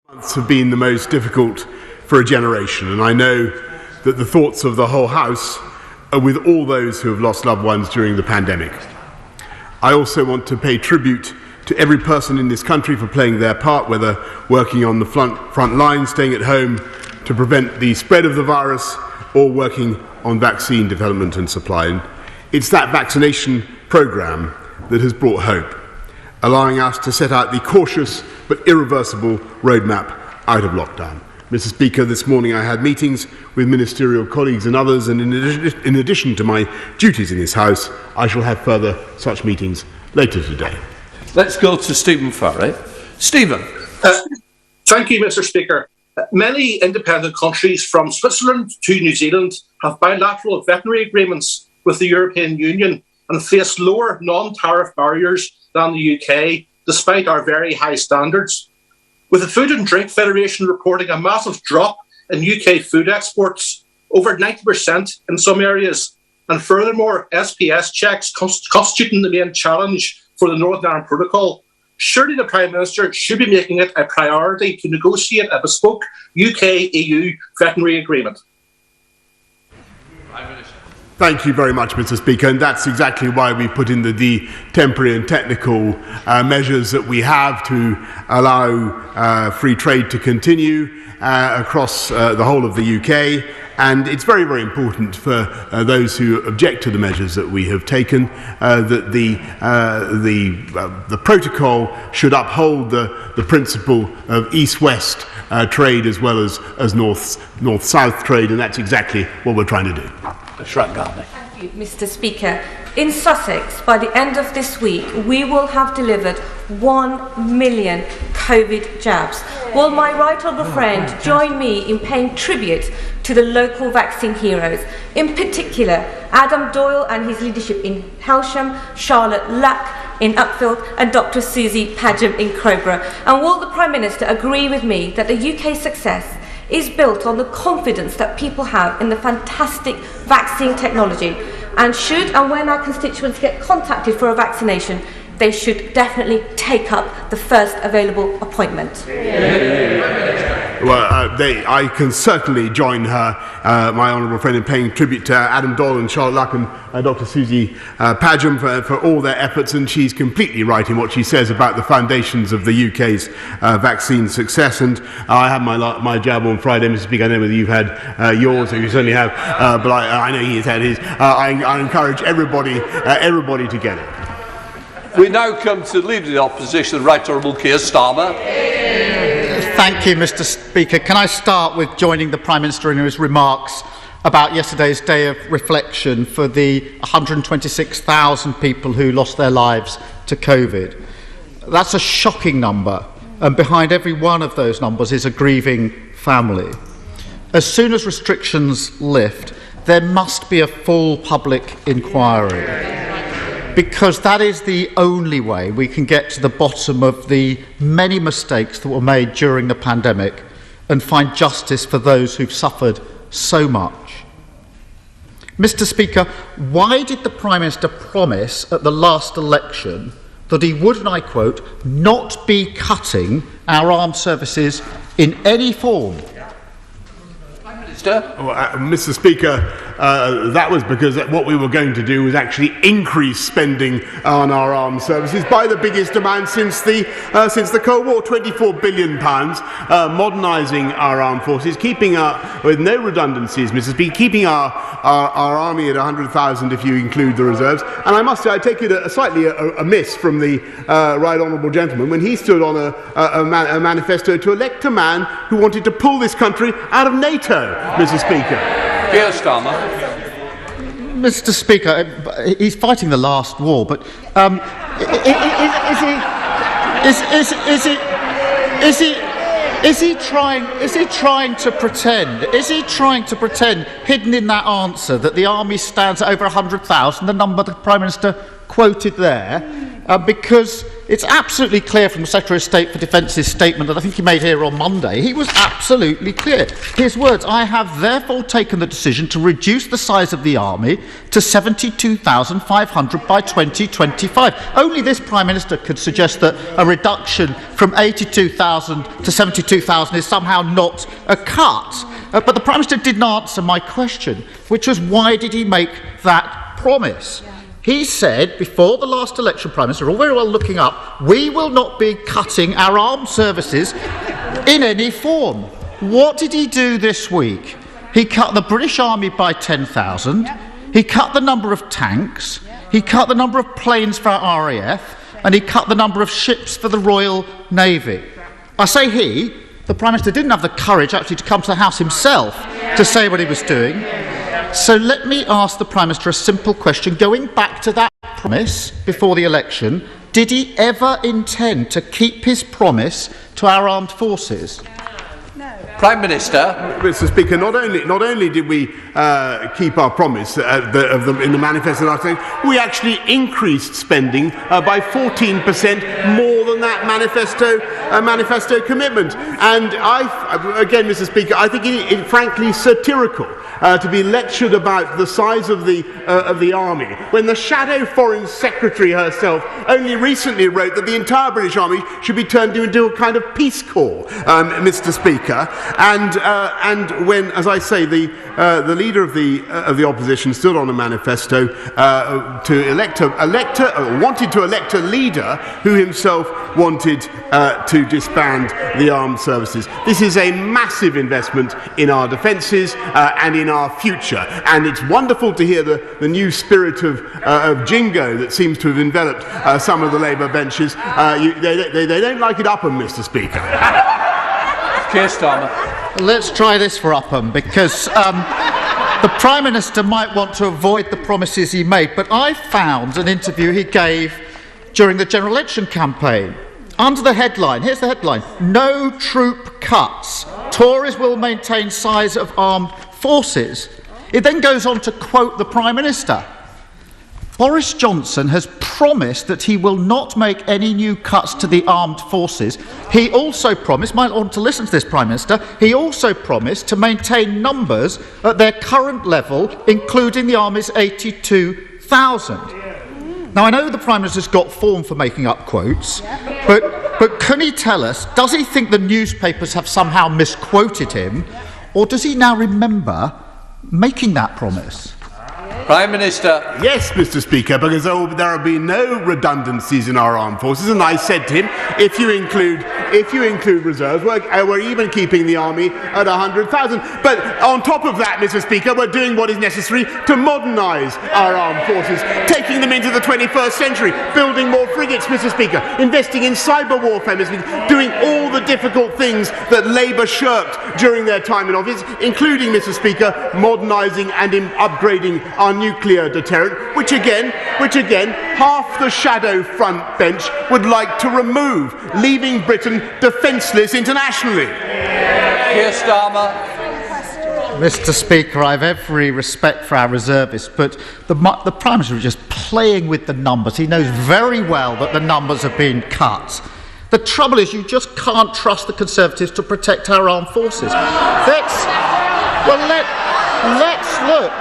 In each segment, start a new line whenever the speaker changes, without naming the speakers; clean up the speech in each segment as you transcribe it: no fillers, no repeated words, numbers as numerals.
Months have been the most difficult for a generation, and I know that the thoughts of the whole House are with all those who have lost loved ones during the pandemic. I also want to pay tribute to every person in this country for playing their part, whether working on the front line, staying at home to prevent the spread of the virus, or working on vaccine development and supply. And it's that vaccination programme that has brought hope, allowing us to set out the cautious but irreversible roadmap out of lockdown. Mr. Speaker, this morning I had meetings with ministerial colleagues and others, and in addition to my duties in this House, I shall have further such meetings later today.
Let's go to Stephen Farry. Stephen.
Thank you, Mr. Speaker. Many independent countries, from Switzerland to New Zealand, have bilateral veterinary agreements with the European Union and face lower non-tariff barriers than the UK, despite our very high standards. With the Food and Drink Federation reporting a massive drop in UK food exports, over 90% in some areas, and furthermore SPS checks constituting the main challenge for the Northern Ireland Protocol, surely the Prime Minister should be making it a priority to negotiate a bespoke UK-EU veterinary agreement.
Thank you very much, Mr. Speaker, and that's exactly why we put in the temporary and technical measures that we have to allow free trade to continue across the whole of the UK. And it's very, very important for those who object to the measures that we have taken that the protocol should uphold the principle of east-west trade as well as north-south trade, and that's exactly what we're trying to do.
Thank you, Mr. Speaker. In Sussex, by the end of this week, we will have delivered 1 million COVID jabs. Will my right honourable friend join me in paying tribute to the local vaccine heroes, in particular Adam Doyle and his leadership in Helsham, Charlotte Lack in Upfield, and Dr. Susie Padgham in Crowborough? And will the Prime Minister agree with me that the UK's success is built on the confidence that people have in the fantastic vaccine technology, and should and when our constituents get contacted for a vaccination, they should definitely take up the first available appointment?
Well, I can certainly join her, my honourable friend, in paying tribute to Adam Doyle and Charlotte Luck and Dr. Susie Padgham for all their efforts, and she's completely right in what she says about the foundations of the UK's vaccine success. And I had my jab on Friday, Mr. Speaker. I know whether you've had yours, or you certainly have, but I know he has had his. I encourage everybody to get it.
We now come to the Leader of the Opposition, the Right Honourable Keir Starmer.
Thank you, Mr. Speaker. Can I start with joining the Prime Minister in his remarks about yesterday's day of reflection for the 126,000 people who lost their lives to COVID. That's a shocking number, and behind every one of those numbers is a grieving family. As soon as restrictions lift, there must be a full public inquiry, because that is the only way we can get to the bottom of the many mistakes that were made during the pandemic and find justice for those who've suffered so much. Mr. Speaker, why did the Prime Minister promise at the last election that he would, and I quote, not be cutting our armed services in any form?
Mr. Speaker, that was because what we were going to do was actually increase spending on our armed services by the biggest amount since the Cold War, £24 billion, modernising our armed forces, keeping with no redundancies, Mr. Speaker, keeping our army at 100,000 if you include the reserves. And I must say, I take it slightly amiss from the right honourable gentleman when he stood on a manifesto to elect a man who wanted to pull this country out of NATO. Mr. Speaker.
Keir Starmer.
Mr. Speaker, he's fighting the last war, but is he trying to pretend, hidden in that answer, that the army stands at over 100,000, the number the Prime Minister quoted there, because it's absolutely clear from the Secretary of State for Defence's statement that I think he made here on Monday. He was absolutely clear. His words, "I have therefore taken the decision to reduce the size of the army to 72,500 by 2025. Only this Prime Minister could suggest that a reduction from 82,000 to 72,000 is somehow not a cut. But the Prime Minister didn't answer my question, which was why did he make that promise? He said, before the last election, Prime Minister, all very well looking up, we will not be cutting our armed services in any form. What did he do this week? He cut the British Army by 10,000, he cut the number of tanks, he cut the number of planes for our RAF, and he cut the number of ships for the Royal Navy. I say he, the Prime Minister didn't have the courage actually to come to the House himself to say what he was doing. So let me ask the Prime Minister a simple question. Going back to that promise before the election, did he ever intend to keep his promise to our armed forces?
Prime Minister.
Mr. Speaker, not only did we keep our promise in the manifesto last night, we actually increased spending by 14% more than that manifesto commitment. And again, Mr. Speaker, I think it frankly satirical to be lectured about the size of the army when the shadow Foreign Secretary herself only recently wrote that the entire British Army should be turned into a kind of peace corps, Mr. Speaker. And when, as I say, the leader of the opposition stood on a manifesto to wanted to elect a leader who himself wanted to disband the armed services. This is a massive investment in our defences and in our future. And it's wonderful to hear the new spirit of jingo that seems to have enveloped some of the Labour benches. They don't like it Upham, Mr. Speaker.
Keir Starmer.
Let's try this for Upham, because the Prime Minister might want to avoid the promises he made, but I found an interview he gave during the general election campaign. Under the headline, here's the headline, "No troop cuts. Tories will maintain size of armed forces." It then goes on to quote the Prime Minister. Boris Johnson has promised that he will not make any new cuts to the armed forces. He also promised, might want to listen to this, Prime Minister, he also promised to maintain numbers at their current level, including the Army's 82,000. Now, I know the Prime Minister's got form for making up quotes, but can he tell us, does he think the newspapers have somehow misquoted him, or does he now remember making that promise?
Prime Minister.
Yes, Mr. Speaker, because there will be no redundancies in our armed forces, and I said to him, if you include reserves, we're even keeping the army at 100,000. But on top of that, Mr. Speaker, we're doing what is necessary to modernise our armed forces, taking them into the 21st century, building more frigates, Mr. Speaker, investing in cyber warfare, Mr. Speaker, doing all the difficult things that Labour shirked during their time in office, including, Mr. Speaker, modernising and upgrading our nuclear deterrent, which again, half the shadow front bench would like to remove, leaving Britain defenceless internationally.
Keir Starmer.
Mr. Speaker, I have every respect for our reservists, but the Prime Minister is just playing with the numbers. He knows very well that the numbers have been cut. The trouble is you just can't trust the Conservatives to protect our armed forces. Let's look.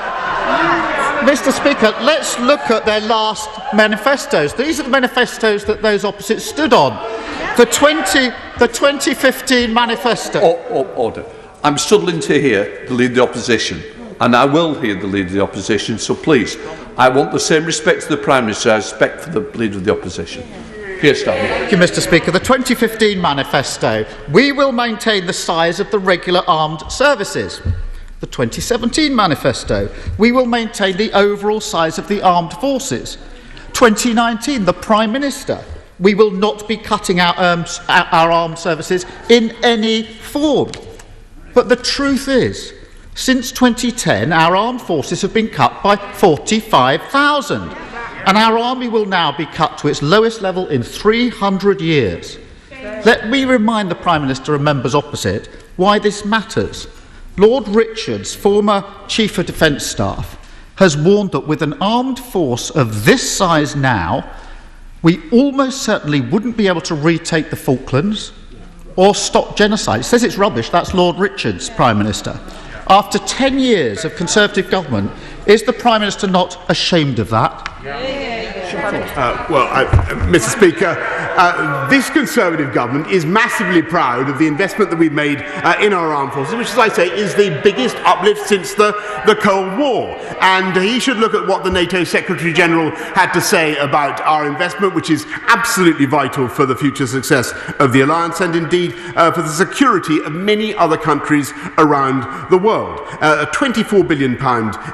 Mr. Speaker, let's look at their last manifestos. These are the manifestos that those opposites stood on. The 2015 manifesto.
Order. I'm struggling to hear the Leader of the Opposition, and I will hear the Leader of the Opposition, so please, I want the same respect to the Prime Minister I respect for the Leader of the Opposition. Keir Starmer.
Thank you, Mr. Speaker. The 2015 manifesto. We will maintain the size of the regular armed services. The 2017 manifesto. We will maintain the overall size of the armed forces. 2019, the Prime Minister. We will not be cutting our armed services in any form. But the truth is, since 2010, our armed forces have been cut by 45,000. And our army will now be cut to its lowest level in 300 years. Let me remind the Prime Minister and members opposite why this matters. Lord Richards, former Chief of Defence Staff, has warned that with an armed force of this size now, we almost certainly wouldn't be able to retake the Falklands or stop genocide. It says it's rubbish. That's Lord Richards, Prime Minister. After 10 years of Conservative government, is the Prime Minister not ashamed of that?
Mr. Speaker, this Conservative government is massively proud of the investment that we've made in our armed forces, which, as I say, is the biggest uplift since the Cold War. And he should look at what the NATO Secretary-General had to say about our investment, which is absolutely vital for the future success of the alliance and indeed for the security of many other countries around the world. A £24 billion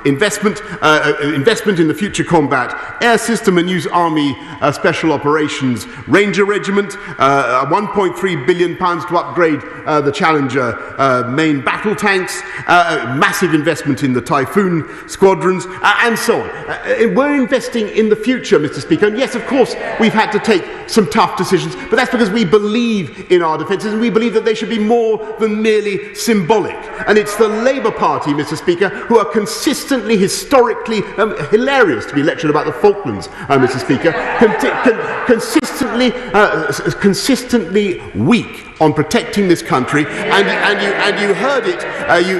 investment in the future combat air system and use Army Special Operations Ranger Regiment, £1.3 billion to upgrade the Challenger main battle tanks, massive investment in the Typhoon squadrons, and so on. We're investing in the future, Mr. Speaker, and yes, of course, we've had to take some tough decisions, but that's because we believe in our defences and we believe that they should be more than merely symbolic. And it's the Labour Party, Mr. Speaker, who are consistently, historically, hilarious to be lectured about the Falklands, Mr. Speaker, consistently weak on protecting this country, and you heard it.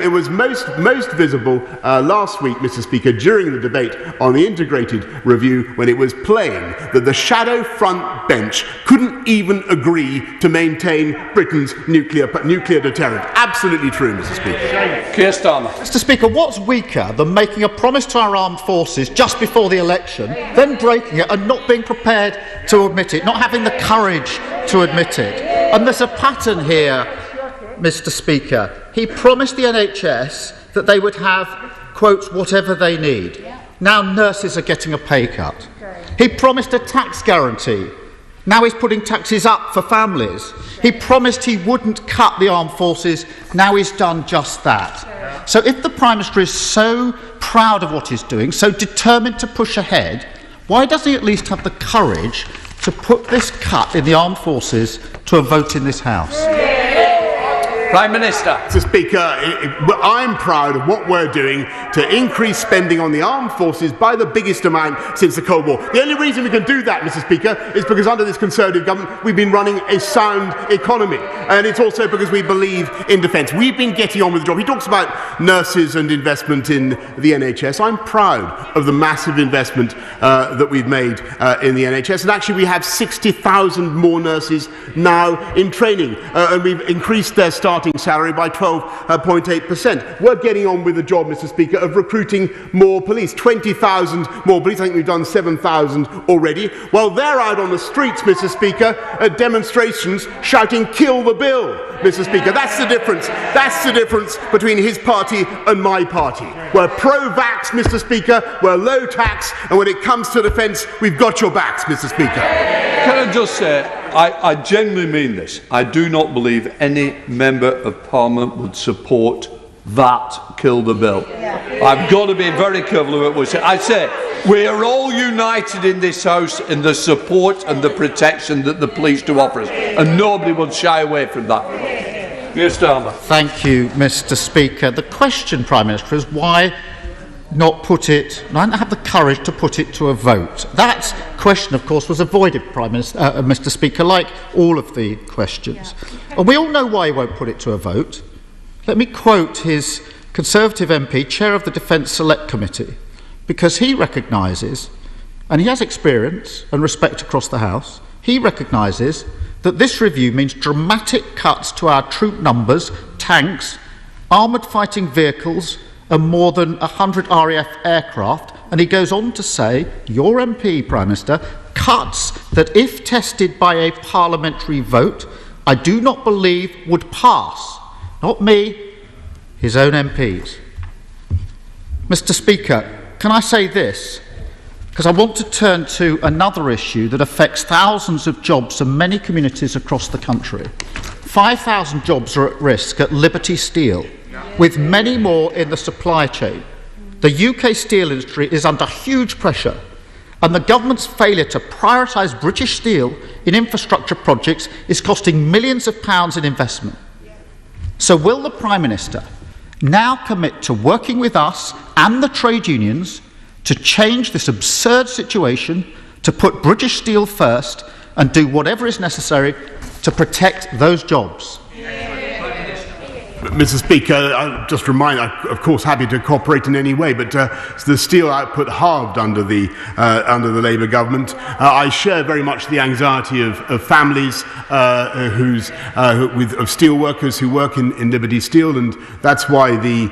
It was most visible last week, Mr. Speaker, during the debate on the integrated review, when it was plain that the shadow front bench couldn't even agree to maintain Britain's nuclear deterrent. Absolutely true, Mr. Speaker.
Keir Starmer.
Mr. Speaker, what's weaker than making a promise to our armed forces just before the election, then breaking it and not being prepared to admit it, not having the courage to admit it? And there's a pattern here, Mr. Speaker. He promised the NHS that they would have, quote, whatever they need. Now nurses are getting a pay cut. He promised a tax guarantee. Now he's putting taxes up for families. He promised he wouldn't cut the armed forces. Now he's done just that. So if the Prime Minister is so proud of what he's doing, so determined to push ahead, why doesn't he at least have the courage to put this cut in the armed forces to a vote in this House?
Prime Minister.
Mr. Speaker, I'm proud of what we're doing to increase spending on the armed forces by the biggest amount since the Cold War. The only reason we can do that, Mr. Speaker, is because under this Conservative government we've been running a sound economy, and it's also because we believe in defence. We've been getting on with the job. He talks about nurses and investment in the NHS. I'm proud of the massive investment that we've made in the NHS, and actually we have 60,000 more nurses now in training, and we've increased their starting salary by 12.8%. We're getting on with the job, Mr. Speaker, of recruiting more police. 20,000 more police. I think we've done 7,000 already. While they're out on the streets, Mr. Speaker, at demonstrations shouting, "Kill the bill," Mr. Speaker. That's the difference. That's the difference between his party and my party. We're pro-vax, Mr. Speaker. We're low tax. And when it comes to defence, we've got your backs, Mr. Speaker.
Can I just say, I genuinely mean this. I do not believe any member of Parliament would support that kill the bill. I've got to be very careful of what we say. I say we are all united in this House in the support and the protection that the police do offer us, and nobody would shy away from that. Keir Starmer.
Thank you, Mr. Speaker. The question, Prime Minister, is why not have the courage to put it to a vote? That question, of course, was avoided, Mr. Speaker, like all of the questions. And we all know why he won't put it to a vote. Let me quote his Conservative MP, Chair of the Defence Select Committee, because he recognises, and he has experience and respect across the House, he recognises that this review means dramatic cuts to our troop numbers, tanks, armoured fighting vehicles, and more than 100 RAF aircraft. And he goes on to say, your MP, Prime Minister, cuts that if tested by a parliamentary vote, I do not believe would pass. Not me, his own MPs. Mr. Speaker, can I say this? Because I want to turn to another issue that affects thousands of jobs in many communities across the country. 5,000 jobs are at risk at Liberty Steel, with many more in the supply chain. The UK steel industry is under huge pressure, and the government's failure to prioritise British steel in infrastructure projects is costing millions of pounds in investment. So will the Prime Minister now commit to working with us and the trade unions to change this absurd situation, to put British Steel first and do whatever is necessary to protect those jobs?
Mr. Speaker, I'll just remind, I'm of course happy to cooperate in any way, but the steel output halved under the Labour government. I share very much the anxiety of families of steel workers who work in Liberty Steel, and that's why my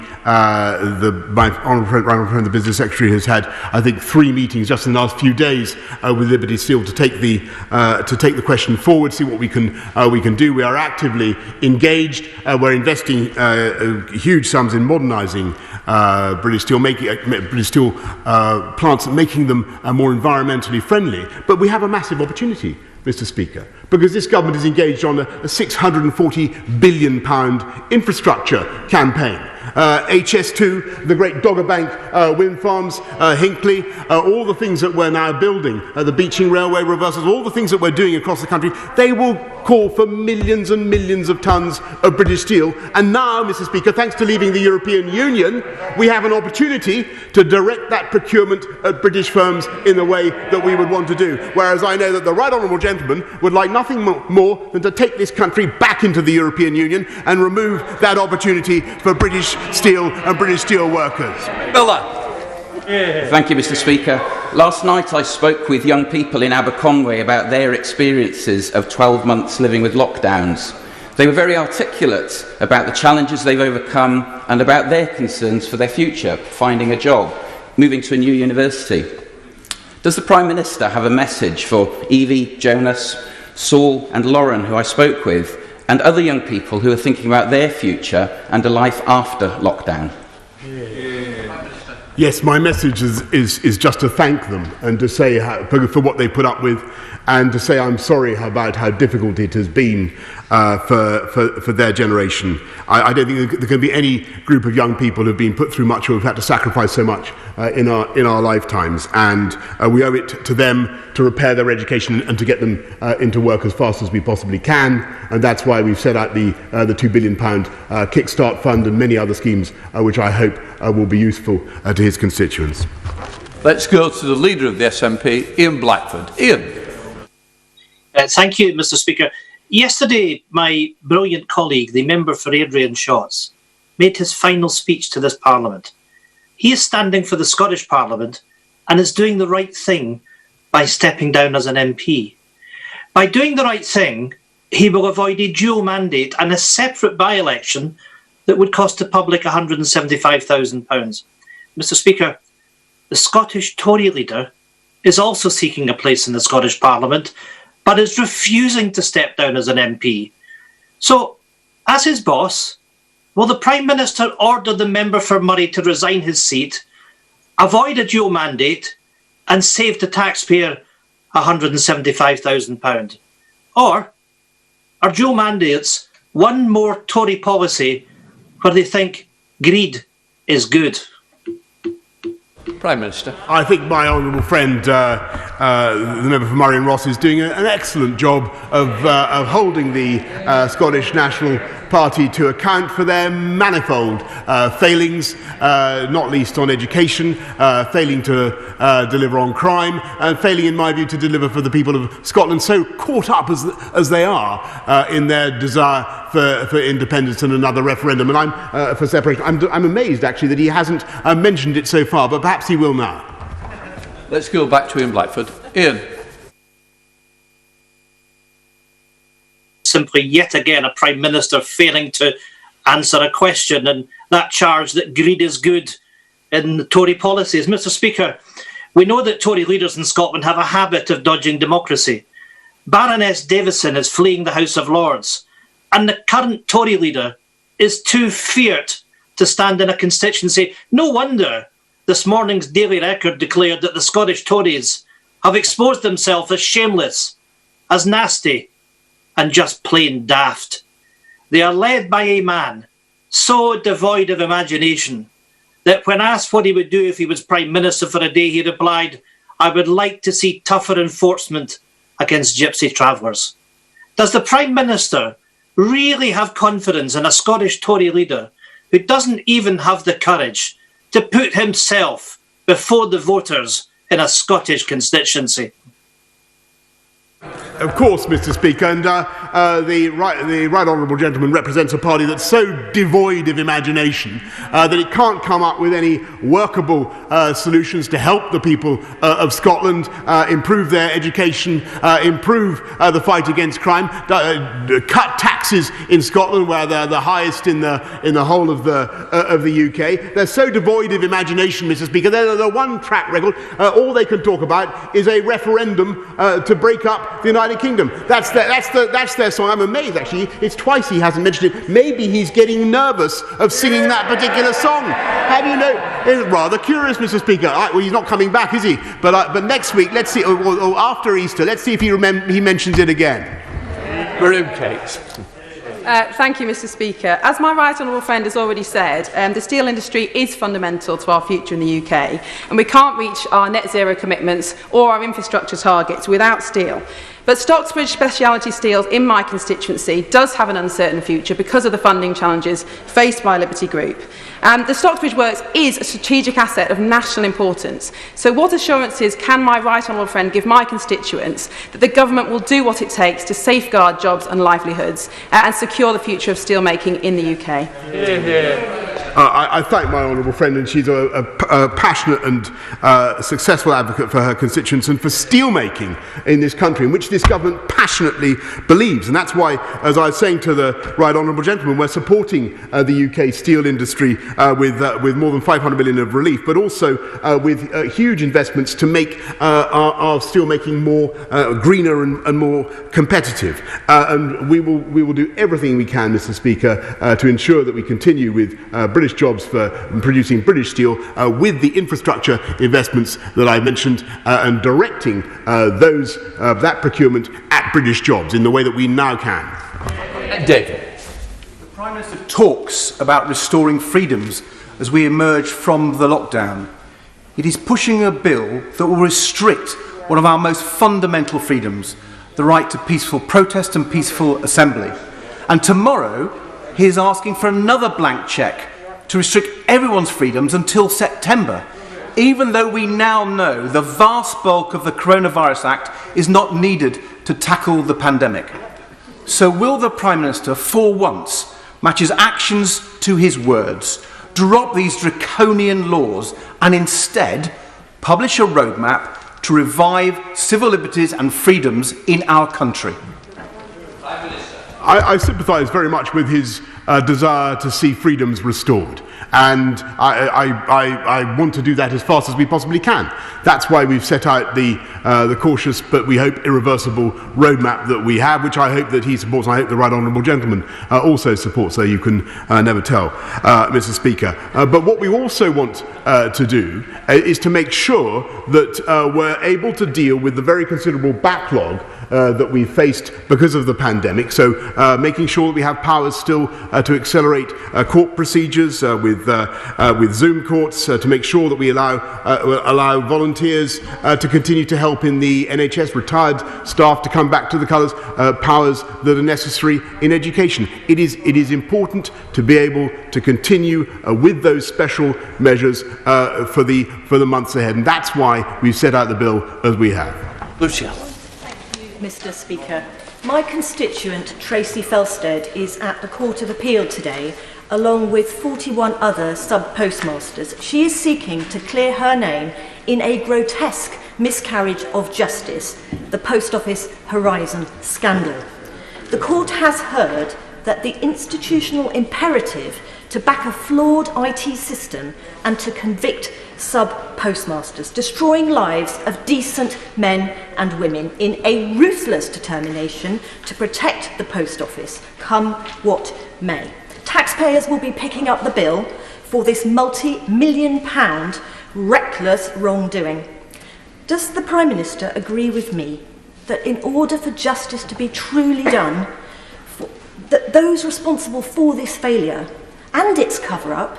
honourable friend, the Business Secretary, has had, I think, 3 meetings just in the last few days with Liberty Steel to take the question forward, see what we can do. We are actively engaged. We're investing huge sums in modernising British Steel, plants and making them more environmentally friendly. But we have a massive opportunity, Mr. Speaker, because this government is engaged on a £640 billion infrastructure campaign. HS2, the great Dogger Bank wind farms, Hinkley, all the things that we're now building, the Beeching Railway reversals, all the things that we're doing across the country, they will call for millions and millions of tonnes of British steel. And now, Mr. Speaker, thanks to leaving the European Union, we have an opportunity to direct that procurement at British firms in the way that we would want to do. Whereas I know that the right honourable gentleman would like nothing more than to take this country back into the European Union and remove that opportunity for British steel and British steel workers.
Miller.
Thank you, Mr. Speaker. Last night I spoke with young people in Aberconwy about their experiences of 12 months living with lockdowns. They were very articulate about the challenges they've overcome and about their concerns for their future, finding a job, moving to a new university. Does the Prime Minister have a message for Evie, Jonas, Saul and Lauren, who I spoke with, and other young people who are thinking about their future and a life after lockdown?
Yes, my message is just to thank them and to say for what they put up with, and to say I'm sorry about how difficult it has been for their generation. I don't think there can be any group of young people who have been put through much or have had to sacrifice so much in our lifetimes, and we owe it to them to repair their education and to get them into work as fast as we possibly can, and that's why we've set out the £2 billion Kickstart Fund and many other schemes which I hope will be useful to his constituents.
Let's go to the Leader of the SNP, Ian Blackford. Ian.
Thank you, Mr. Speaker. Yesterday, my brilliant colleague, the member for Airdrie and Shotts, made his final speech to this Parliament. He is standing for the Scottish Parliament and is doing the right thing by stepping down as an MP. By doing the right thing, he will avoid a dual mandate and a separate by-election that would cost the public £175,000. Mr. Speaker, the Scottish Tory leader is also seeking a place in the Scottish Parliament, but is refusing to step down as an MP. So, as his boss, will the Prime Minister order the member for Moray to resign his seat, avoid a dual mandate, and save the taxpayer £175,000? Or are dual mandates one more Tory policy where they think greed is good?
Prime Minister.
I think my honourable friend, the member for Murray and Ross, is doing an excellent job of holding the Scottish National Party to account for their manifold failings, not least on education, failing to deliver on crime, and failing, in my view, to deliver for the people of Scotland, so caught up as they are in their desire for independence and another referendum. And I'm for separation. I'm amazed, actually, that he hasn't mentioned it so far, but perhaps he will now.
Let's go back to Ian Blackford. Ian.
Simply yet again a Prime Minister failing to answer a question, and that charge that greed is good in the Tory policies. Mr. Speaker, we know that Tory leaders in Scotland have a habit of dodging democracy. Baroness Davison is fleeing the House of Lords, and the current Tory leader is too feared to stand in a constituency. No wonder this morning's Daily Record declared that the Scottish Tories have exposed themselves as shameless, as nasty, and just plain daft. They are led by a man so devoid of imagination that when asked what he would do if he was Prime Minister for a day, he replied, "I would like to see tougher enforcement against gypsy travellers." Does the Prime Minister really have confidence in a Scottish Tory leader who doesn't even have the courage to put himself before the voters in a Scottish constituency?
Of course, Mr. Speaker, and the right honourable gentleman represents a party that's so devoid of imagination that it can't come up with any workable solutions to help the people of Scotland improve their education, improve the fight against crime, cut taxes in Scotland, where they're the highest in the whole of the UK. They're so devoid of imagination, Mr. Speaker. They're the one track record. All they can talk about is a referendum to break up the United Kingdom. That's their song. I'm amazed, actually. It's twice he hasn't mentioned it. Maybe he's getting nervous of singing that particular song. How do you know? It's rather curious, Mr. Speaker. Well, he's not coming back, is he? But next week, let's see, or after Easter, let's see if he mentions it again.
Maroon cakes.
Thank you, Mr. Speaker. As my right honourable friend has already said, the steel industry is fundamental to our future in the UK, and we can't reach our net zero commitments or our infrastructure targets without steel. But Stocksbridge Speciality Steels in my constituency does have an uncertain future because of the funding challenges faced by Liberty Group. The Stocksbridge Works is a strategic asset of national importance. So what assurances can my right honourable friend give my constituents that the government will do what it takes to safeguard jobs and livelihoods and secure the future of steelmaking in the UK?
I thank my honourable friend, and she's a passionate and successful advocate for her constituents and for steelmaking in this country, in which this government passionately believes. And that's why, as I was saying to the right honourable gentleman, we're supporting the UK steel industry with more than 500 million of relief, but also with huge investments to make our steelmaking more greener and more competitive. And we will do everything we can, Mr. Speaker, to ensure that we continue with British jobs for producing British steel with the infrastructure investments that I mentioned and directing that procurement at British jobs in the way that we now can.
David.
The Prime Minister talks about restoring freedoms as we emerge from the lockdown. It is pushing a bill that will restrict one of our most fundamental freedoms, the right to peaceful protest and peaceful assembly. And tomorrow, he is asking for another blank cheque to restrict everyone's freedoms until September, even though we now know the vast bulk of the Coronavirus Act is not needed to tackle the pandemic. So will the Prime Minister, for once, match his actions to his words, drop these draconian laws and instead publish a roadmap to revive civil liberties and freedoms in our country?
I sympathise very much with his desire to see freedoms restored, and I want to do that as fast as we possibly can. That's why we've set out the cautious but we hope irreversible roadmap that we have, which I hope that he supports, and I hope the right honourable gentleman also supports, so you can never tell, Mr. Speaker. But what we also want to do is to make sure that we're able to deal with the very considerable backlog that we faced because of the pandemic, so making sure that we have powers still to accelerate court procedures with Zoom courts, to make sure that we allow volunteers to continue to help in the NHS, retired staff to come back to the colours, powers that are necessary in education. It is important to be able to continue with those special measures for the months ahead, and that's why we've set out the bill as we have.
Lucia.
Mr. Speaker, my constituent Tracy Felsted is at the Court of Appeal today, along with 41 other sub-postmasters. She is seeking to clear her name in a grotesque miscarriage of justice, the Post Office Horizon scandal. The court has heard that the institutional imperative to back a flawed IT system and to convict sub-postmasters, destroying lives of decent men and women in a ruthless determination to protect the post office, come what may. Taxpayers will be picking up the bill for this multi-million-pound reckless wrongdoing. Does the Prime Minister agree with me that in order for justice to be truly done, that those responsible for this failure and its cover-up,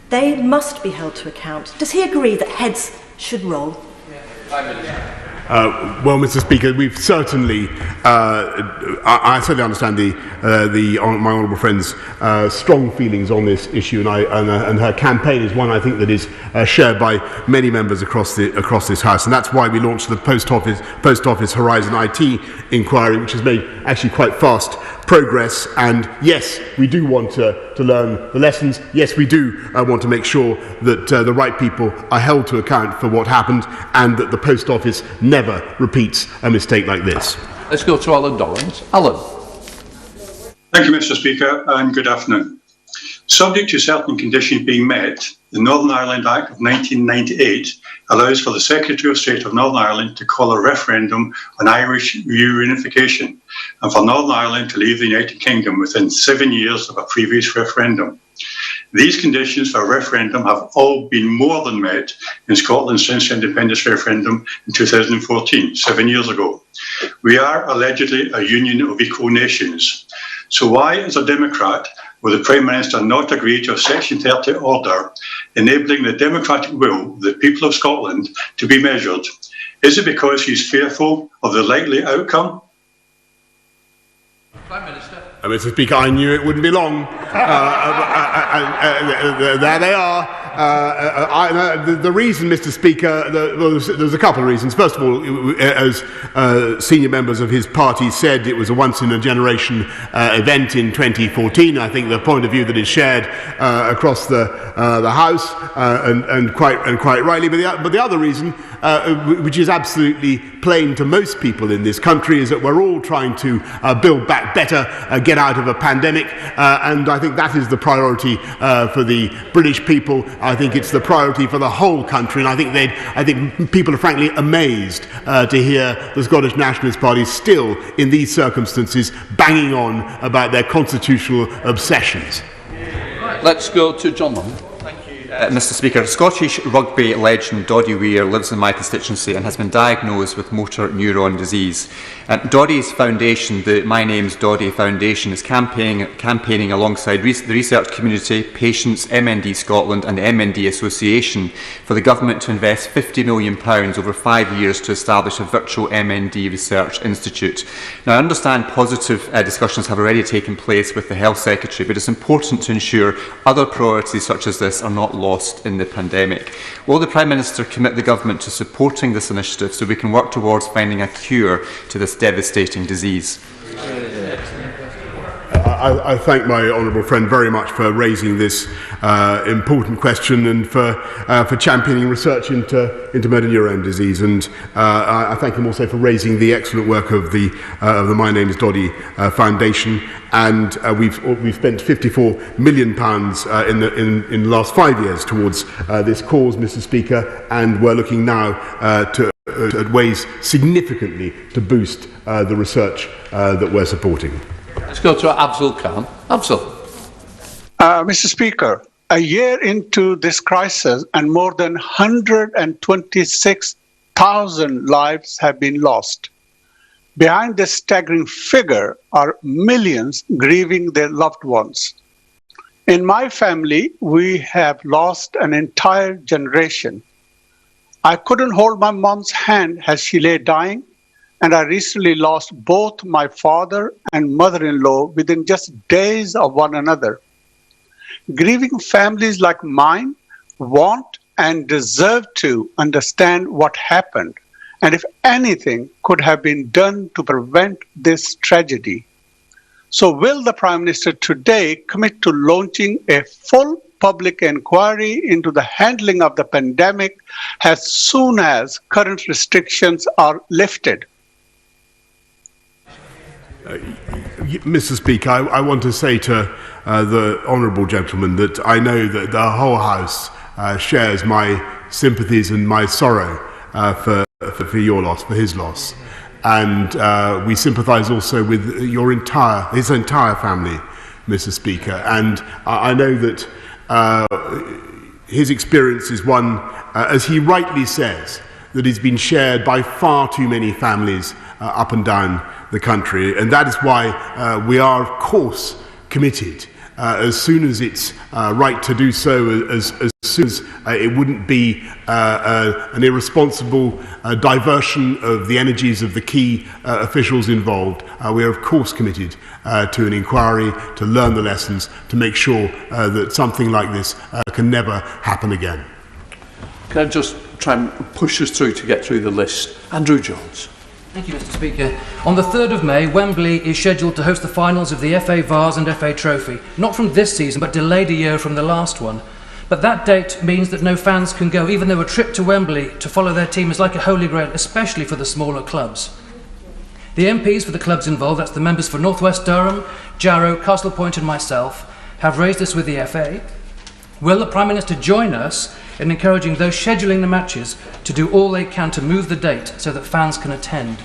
they must be held to account? Does he agree that heads should roll?
Well, Mr. Speaker, we've certainly, I certainly understand my honourable friend's strong feelings on this issue, and her campaign is one I think that is shared by many members across this House, and that's why we launched the Post Office Horizon IT inquiry, which has made actually quite fast progress. And yes, we do want to learn the lessons. Yes, we do want to make sure that the right people are held to account for what happened, and that the Post Office never repeats a mistake like this.
Let's go to Alan Dorrans. Alan.
Thank you, Mr. Speaker, and good afternoon. Subject to certain conditions being met, the Northern Ireland Act of 1998 allows for the Secretary of State of Northern Ireland to call a referendum on Irish reunification, and for Northern Ireland to leave the United Kingdom within 7 years of a previous referendum. These conditions for a referendum have all been more than met in Scotland since the independence referendum in 2014, 7 years ago. We are allegedly a union of equal nations. So why, as a Democrat, will the Prime Minister not agree to a Section 30 order enabling the democratic will of the people of Scotland to be measured? Is it because he's fearful of the likely outcome?
Prime Minister.
Mr. Speaker, I knew it wouldn't be long. There they are. The reason, Mr. Speaker, there's a couple of reasons. First of all, as senior members of his party said, it was a once-in-a-generation event in 2014. I think the point of view that is shared across the House, and quite rightly. But the other reason, which is absolutely plain to most people in this country, is that we're all trying to build back better, get out of a pandemic, and I think that is the priority for the British people. I think it's the priority for the whole country, and I think people are frankly amazed to hear the Scottish Nationalist Party still, in these circumstances, banging on about their constitutional obsessions.
Let's go to John Long.
Mr. Speaker, Scottish rugby legend Doddy Weir lives in my constituency and has been diagnosed with motor neuron disease. Doddy's foundation, the My Name's Doddy Foundation, is campaigning alongside the research community, patients, MND Scotland and the MND Association for the government to invest £50 million over 5 years to establish a virtual MND research institute. Now, I understand positive discussions have already taken place with the Health Secretary, but it's important to ensure other priorities such as this are not lost in the pandemic. Will the Prime Minister commit the government to supporting this initiative so we can work towards finding a cure to this devastating disease?
I thank my honourable friend very much for raising this important question and for championing research into motor neurone disease, and I thank him also for raising the excellent work of the My Name is Doddy Foundation. And we've spent £54 million in the last 5 years towards this cause, Mr. Speaker, and we're looking now at ways significantly to boost the research that we're supporting.
Let's go to Abdul Khan. Abdul.
Mr. Speaker, a year into this crisis and more than 126,000 lives have been lost. Behind this staggering figure are millions grieving their loved ones. In my family, we have lost an entire generation. I couldn't hold my mom's hand as she lay dying, and I recently lost both my father and mother-in-law within just days of one another. Grieving families like mine want and deserve to understand what happened, and if anything could have been done to prevent this tragedy. So will the Prime Minister today commit to launching a full public inquiry into the handling of the pandemic as soon as current restrictions are lifted?
Mr. Speaker, I want to say to the honourable gentleman that I know that the whole House shares my sympathies and my sorrow for your loss, for his loss. And we sympathise also with his entire family, Mr. Speaker. And I know that his experience is one, as he rightly says, that has been shared by far too many families up and down the country. And that is why we are, of course, committed as soon as it's right to do so, as soon as it wouldn't be an irresponsible diversion of the energies of the key officials involved. We are of course committed to an inquiry, to learn the lessons, to make sure that something like this can never happen again.
Can I just try and push us through to get through the list? Andrew Jones.
Thank you, Mr. Speaker. On the 3rd of May, Wembley is scheduled to host the finals of the FA Vase and FA Trophy. Not from this season, but delayed a year from the last one. But that date means that no fans can go, even though a trip to Wembley to follow their team is like a holy grail, especially for the smaller clubs. The MPs for the clubs involved, that's the members for North West Durham, Jarrow, Castle Point and myself, have raised this with the FA. Will the Prime Minister join us in encouraging those scheduling the matches to do all they can to move the date so that fans can attend?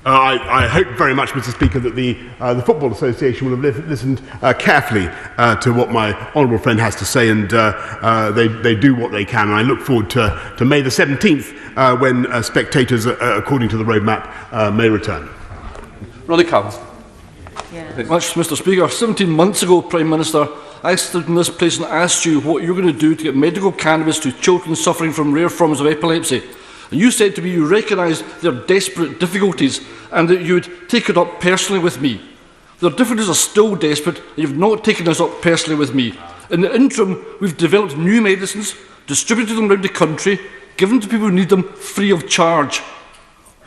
I hope very much, Mr. Speaker, that the Football Association will have listened carefully to what my honourable friend has to say, and they do what they can. And I look forward to May the 17th, when spectators, according to the roadmap, may return.
Ronnie Cowell.
Much, Mr. Speaker. 17 months ago, Prime Minister, I stood in this place and asked you what you were going to do to get medical cannabis to children suffering from rare forms of epilepsy. And you said to me you recognised their desperate difficulties and that you would take it up personally with me. Their difficulties are still desperate and you've not taken this up personally with me. In the interim, we've developed new medicines, distributed them around the country, given to people who need them free of charge.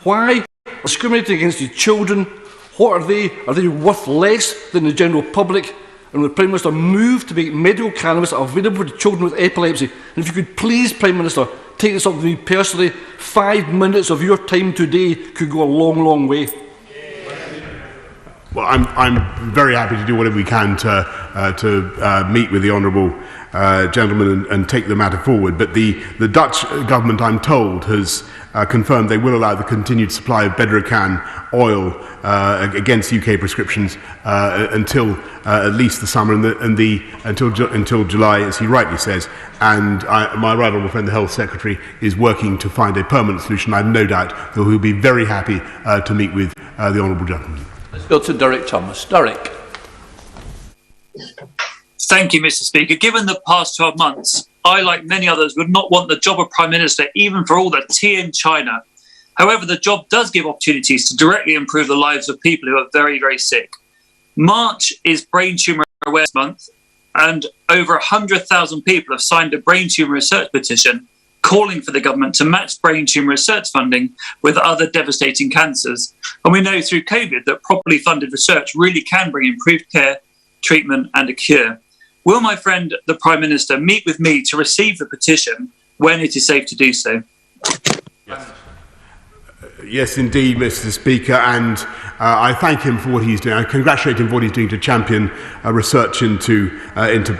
Why are discriminating against these children? What are they? Are they worth less than the general public? And will the Prime Minister move to make medical cannabis available to children with epilepsy? And if you could please, Prime Minister, take this up with me personally, 5 minutes of your time today could go a long, long way.
Well, I'm very happy to do whatever we can to meet with the honourable gentleman and take the matter forward. But the Dutch government, I'm told, has confirmed they will allow the continued supply of Bedrocan oil against UK prescriptions until at least the summer until July, as he rightly says. And my right honourable friend, the Health Secretary, is working to find a permanent solution. I have no doubt that he'll be very happy to meet with the honourable gentleman.
Let's go to Derek Thomas. Derek.
Thank you, Mr. Speaker. Given the past 12 months, I, like many others, would not want the job of Prime Minister, even for all the tea in China. However, the job does give opportunities to directly improve the lives of people who are very, very sick. March is Brain Tumour Awareness Month, and over 100,000 people have signed a brain tumour research petition calling for the government to match brain tumour research funding with other devastating cancers. And we know through COVID that properly funded research really can bring improved care, treatment and a cure. Will my friend, the Prime Minister, meet with me to receive the petition when it is safe to do so?
Yes, indeed, Mr. Speaker, and I thank him for what he's doing. I congratulate him for what he's doing to champion research into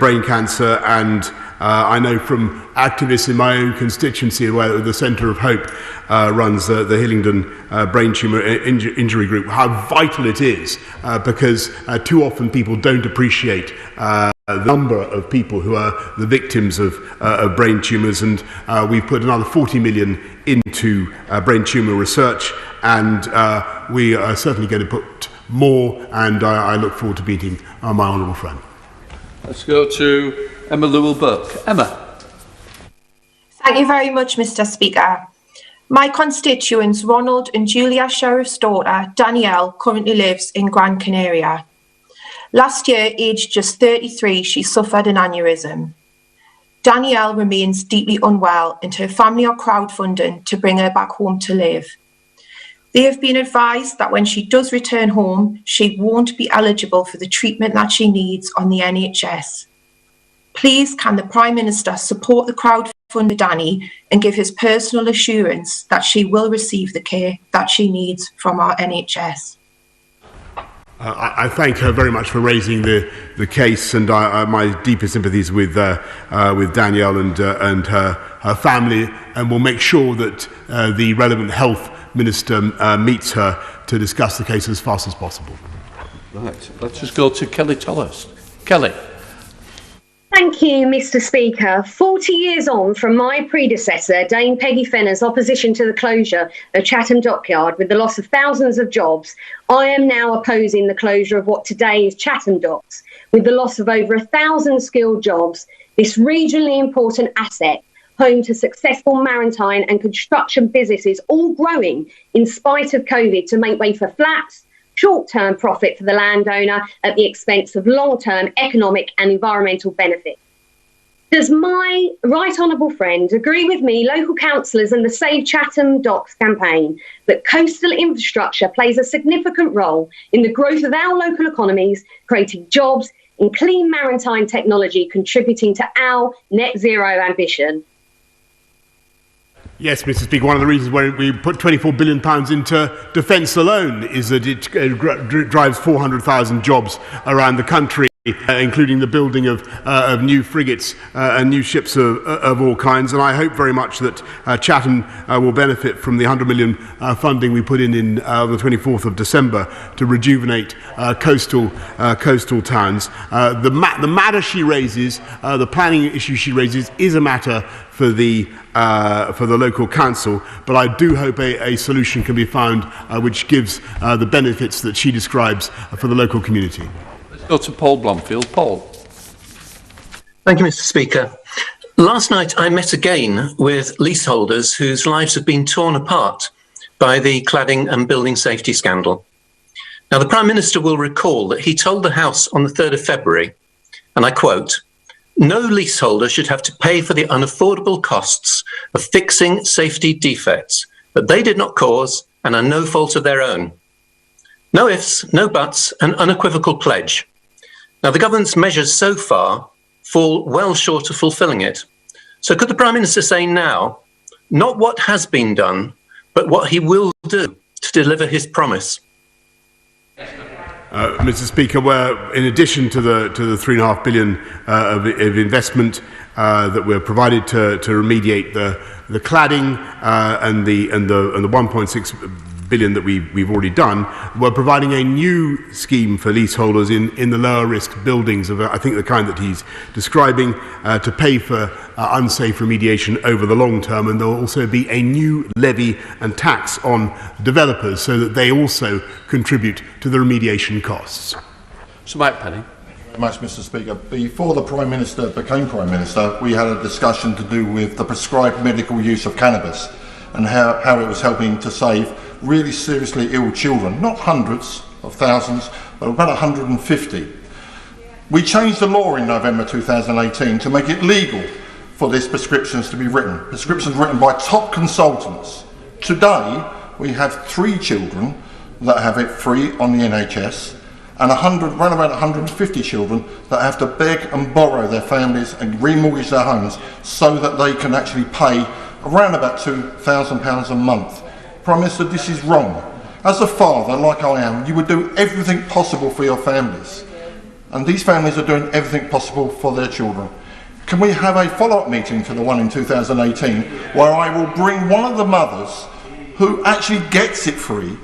brain cancer, and I know from activists in my own constituency, where the Centre of Hope runs the Hillingdon Brain Tumour Injury Group, how vital it is, because too often people don't appreciate the number of people who are the victims of brain tumours, and we've put another 40 million into brain tumour research, and we are certainly going to put more, and I look forward to meeting my honourable friend.
Let's go to Emma Lewell-Burke. Emma.
Thank you very much, Mr. Speaker. My constituents, Ronald and Julia Sheriff's daughter, Danielle, currently lives in Gran Canaria. Last year, aged just 33, she suffered an aneurysm. Danielle remains deeply unwell and her family are crowdfunding to bring her back home to live. They have been advised that when she does return home, she won't be eligible for the treatment that she needs on the NHS. Please, can the Prime Minister support the crowdfunder Danny and give his personal assurance that she will receive the care that she needs from our NHS?
I thank her very much for raising the case, and my deepest sympathies with Danielle and her family, and will make sure that the relevant health minister meets her to discuss the case as fast as possible.
Right, let's just go to Kelly Tolhurst. Kelly.
Thank you, Mr. Speaker. 40 years on from my predecessor, Dame Peggy Fenner's opposition to the closure of Chatham Dockyard with the loss of thousands of jobs, I am now opposing the closure of what today is Chatham Docks, with the loss of over 1,000 skilled jobs. This regionally important asset, home to successful maritime and construction businesses, all growing in spite of COVID to make way for flats, short-term profit for the landowner at the expense of long-term economic and environmental benefit. Does my right honourable friend agree with me, local councillors and the Save Chatham Docks campaign, that coastal infrastructure plays a significant role in the growth of our local economies, creating jobs in clean maritime technology, contributing to our net zero ambition?
Yes, Mr. Speaker, one of the reasons why we put £24 billion into defence alone is that it drives 400,000 jobs around the country, including the building of new frigates and new ships of all kinds. And I hope very much that Chatham will benefit from the £100 million funding we put in the 24th of December to rejuvenate coastal towns. The matter she raises, the planning issue she raises, is a matter for the local council, but I do hope a solution can be found which gives the benefits that she describes for the local community.
Let's go to Paul Blomfield. Paul.
Thank you, Mr. Speaker. Last night I met again with leaseholders whose lives have been torn apart by the cladding and building safety scandal. Now, the Prime Minister will recall that he told the House on the 3rd of February, and I quote, "No leaseholder should have to pay for the unaffordable costs of fixing safety defects that they did not cause and are no fault of their own. No ifs, no buts, an unequivocal pledge." Now, the government's measures so far fall well short of fulfilling it. So could the Prime Minister say now, not what has been done, but what he will do to deliver his promise?
Mr. Speaker, in addition to the £3.5 billion of investment that we're provided to remediate the cladding and the 1.6 billion that we've already done, we're providing a new scheme for leaseholders in the lower risk buildings of I think the kind that he's describing to pay for unsafe remediation over the long term, and there will also be a new levy and tax on developers so that they also contribute to the remediation costs.
Sir Mike Penny.
Very much, Mr. Speaker. Before the Prime Minister became Prime Minister, we had a discussion to do with the prescribed medical use of cannabis and how it was helping to save really seriously ill children, not hundreds of thousands, but about 150. We changed the law in November 2018 to make it legal for these prescriptions to be written, prescriptions written by top consultants. Today, we have 3 children that have it free on the NHS, and around about 150 children that have to beg and borrow their families and remortgage their homes so that they can actually pay around about £2,000 a month. Prime Minister, this is wrong. As a father, like I am, you would do everything possible for your families. And these families are doing everything possible for their children. Can we have a follow-up meeting to the one in 2018 where I will bring one of the mothers who actually gets it free,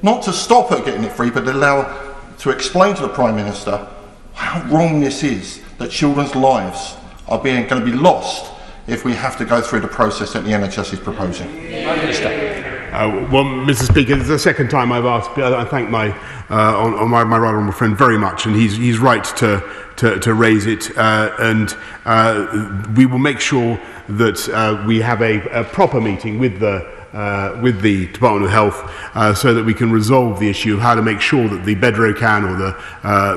not to stop her getting it free, but to explain to the Prime Minister how wrong this is, that children's lives are going to be lost if we have to go through the process that the NHS is proposing.
Prime Minister.
Well, Mr. Speaker, it's the second time I've asked. I thank my right honourable friend very much, and he's right to raise it, and we will make sure that we have a proper meeting with the Department of Health so that we can resolve the issue of how to make sure that the Bedrocan or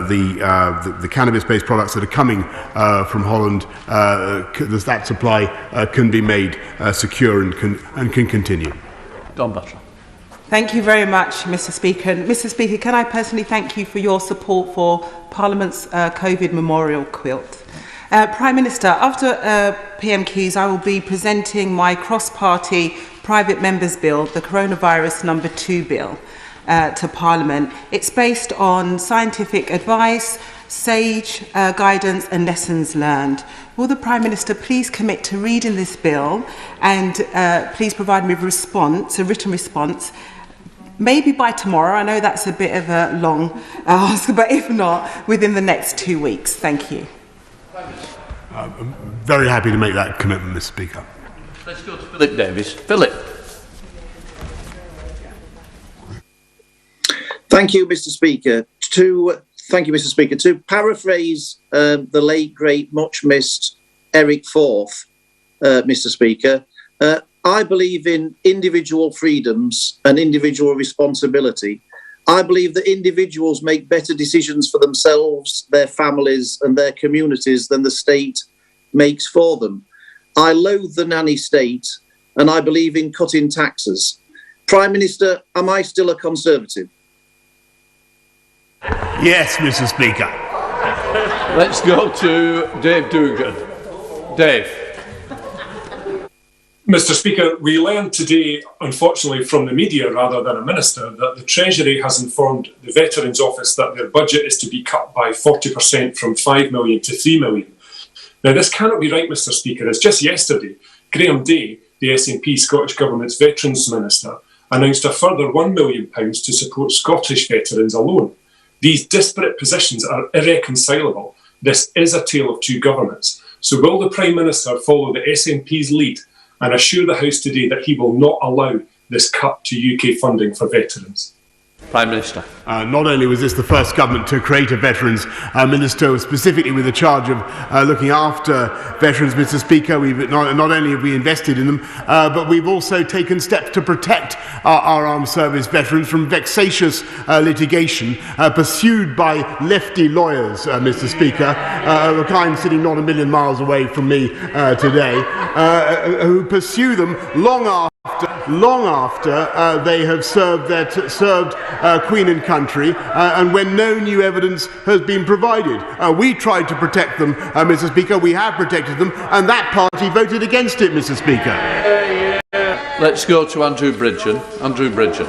the cannabis-based products that are coming from Holland, that supply can be made secure and can continue.
Don Butler.
Thank you very much, Mr. Speaker. And Mr. Speaker, can I personally thank you for your support for Parliament's COVID memorial quilt. Prime Minister, after PMQs, I will be presenting my cross-party private members' bill, the Coronavirus No. 2 bill, to Parliament. It's based on scientific advice, sage guidance and lessons learned. Will the Prime Minister please commit to reading this bill and please provide me with a written response, maybe by tomorrow? I know that's a bit of a long ask, but if not, within the next 2 weeks. Thank you.
I'm very happy to make that commitment, Mr. Speaker.
Let's go to Philip Davis. Philip.
Thank you, Mr. Speaker. To paraphrase the late, great, much missed Eric Forth, Mr. Speaker, I believe in individual freedoms and individual responsibility. I believe that individuals make better decisions for themselves, their families and their communities than the state makes for them. I loathe the nanny state and I believe in cutting taxes. Prime Minister, am I still a Conservative?
Yes, Mr. Speaker.
Let's go to Dave Dugan. Dave.
Mr. Speaker, we learned today, unfortunately from the media rather than a minister, that the Treasury has informed the Veterans Office that their budget is to be cut by 40% from 5 million to 3 million. Now, this cannot be right, Mr. Speaker, as just yesterday, Graham Day, the SNP Scottish Government's Veterans Minister, announced a further £1 million to support Scottish veterans alone. These disparate positions are irreconcilable. This is a tale of two governments. So will the Prime Minister follow the SNP's lead and assure the House today that he will not allow this cut to UK funding for veterans?
Prime Minister.
Not only was this the first government to create a veterans minister specifically with the charge of looking after veterans, Mr. Speaker, not only have we invested in them, but we've also taken steps to protect our armed service veterans from vexatious litigation pursued by lefty lawyers, Mr. Speaker, a kind sitting not a million miles away from me today, who pursue them long after they have served Queen and country, and when no new evidence has been provided. We tried to protect them, Mr. Speaker. We have protected them, and that party voted against it, Mr. Speaker.
Let's go to Andrew Bridgen. Andrew Bridgen.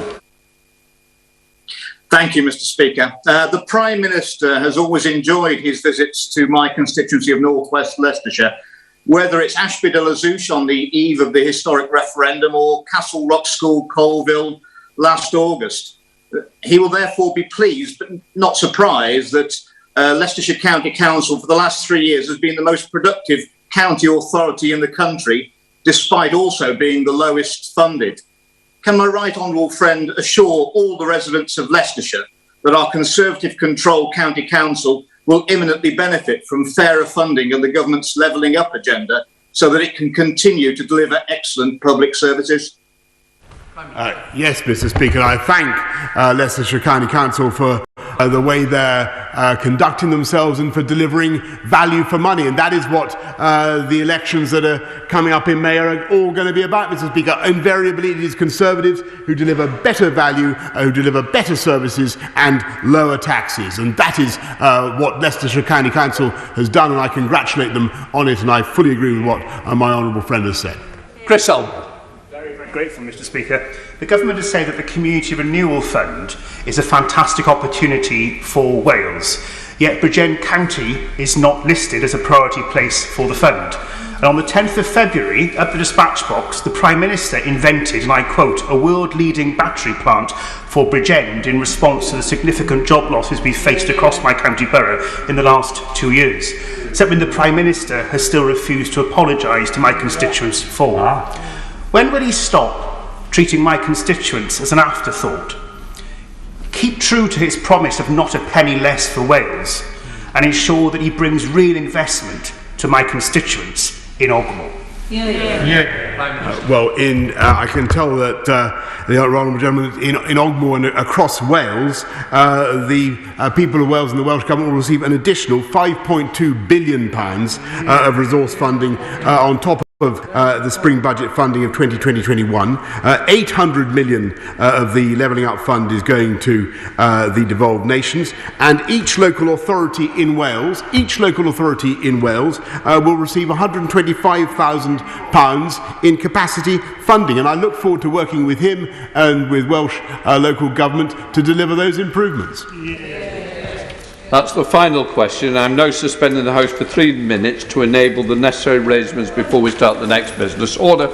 Thank you, Mr. Speaker. The Prime Minister has always enjoyed his visits to my constituency of North West Leicestershire, whether it's Ashby de la Zouch on the eve of the historic referendum or Castle Rock School, Colville, last August. He will therefore be pleased, but not surprised, that Leicestershire County Council for the last 3 years has been the most productive county authority in the country, despite also being the lowest funded. Can my right honourable friend assure all the residents of Leicestershire that our Conservative-controlled County Council will imminently benefit from fairer funding and the government's levelling up agenda so that it can continue to deliver excellent public services?
Yes, Mr. Speaker. I thank Leicestershire County Council for the way they're conducting themselves and for delivering value for money. And that is what the elections that are coming up in May are all going to be about, Mr. Speaker. Invariably, it is Conservatives who deliver better value, who deliver better services and lower taxes. And that is what Leicestershire County Council has done, and I congratulate them on it, and I fully agree with what my honourable friend has said.
Chris Elmer.
Grateful, Mr. Speaker. The government has said that the Community Renewal Fund is a fantastic opportunity for Wales, yet Bridgend County is not listed as a priority place for the fund. And on the 10th of February, at the dispatch box, the Prime Minister invented, and I quote, a world-leading battery plant for Bridgend in response to the significant job losses we've faced across my county borough in the last 2 years. Something the Prime Minister has still refused to apologise to my constituents for. When will he stop treating my constituents as an afterthought? Keep true to his promise of not a penny less for Wales and ensure that he brings real investment to my constituents in Ogmore.
Well, I can tell that the honourable gentleman in Ogmore and across Wales, the people of Wales and the Welsh Government will receive an additional £5.2 billion of resource funding on top of the spring budget funding of 2020-21. 800 million of the Levelling Up Fund is going to the devolved nations, and each local authority in Wales will receive £125,000 in capacity funding, and I look forward to working with him and with Welsh local government to deliver those improvements.
That's the final question. I'm now suspending the House for 3 minutes to enable the necessary arrangements before we start the next business. Order.